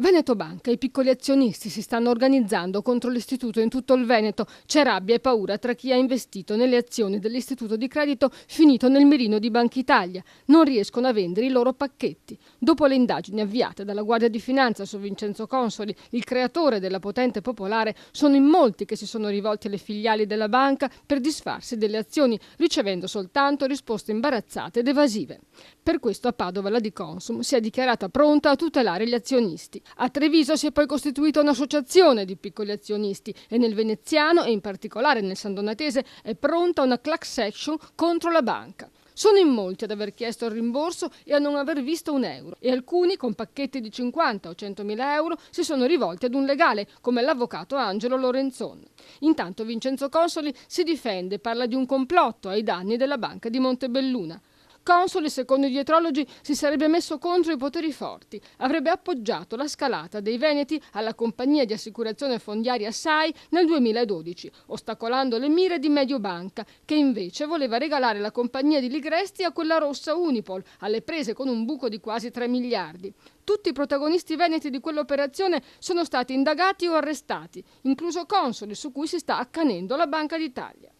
Veneto Banca, i piccoli azionisti si stanno organizzando contro l'istituto in tutto il Veneto. C'è rabbia e paura tra chi ha investito nelle azioni dell'istituto di credito finito nel mirino di Banca Italia. Non riescono a vendere i loro pacchetti. Dopo le indagini avviate dalla Guardia di Finanza su Vincenzo Consoli, il creatore della potente popolare, sono in molti che si sono rivolti alle filiali della banca per disfarsi delle azioni, ricevendo soltanto risposte imbarazzate ed evasive. Per questo a Padova la Di Consum si è dichiarata pronta a tutelare gli azionisti. A Treviso si è poi costituita un'associazione di piccoli azionisti e nel veneziano e in particolare nel San Donatese è pronta una class action contro la banca. Sono in molti ad aver chiesto il rimborso e a non aver visto un euro e alcuni con pacchetti di 50 o 100.000 euro si sono rivolti ad un legale come l'avvocato Angelo Lorenzon. Intanto Vincenzo Consoli si difende e parla di un complotto ai danni della banca di Montebelluna. Consoli, secondo i dietrologi, si sarebbe messo contro i poteri forti, avrebbe appoggiato la scalata dei veneti alla compagnia di assicurazione fondiaria SAI nel 2012, ostacolando le mire di Mediobanca, che invece voleva regalare la compagnia di Ligresti a quella rossa Unipol, alle prese con un buco di quasi 3 miliardi. Tutti i protagonisti veneti di quell'operazione sono stati indagati o arrestati, incluso Consoli, su cui si sta accanendo la Banca d'Italia.